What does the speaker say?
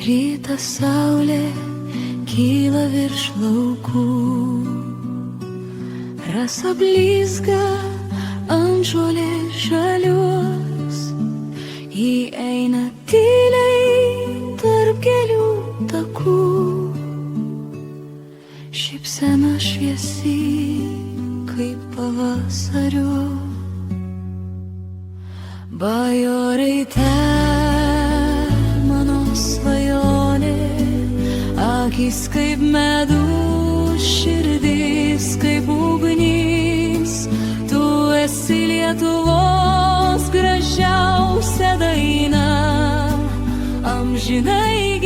rytą saulė kyla virš laukų, rasa blizga ant žolės žalios, ji eina tyliai tarp gėlių takų, šypsena šviesi kaip pavasario. Bajoraitė mano svajonė, akis kaip medus, širdis kaip ugnis, tu esi Lietuvos gražiausia daina, amžinai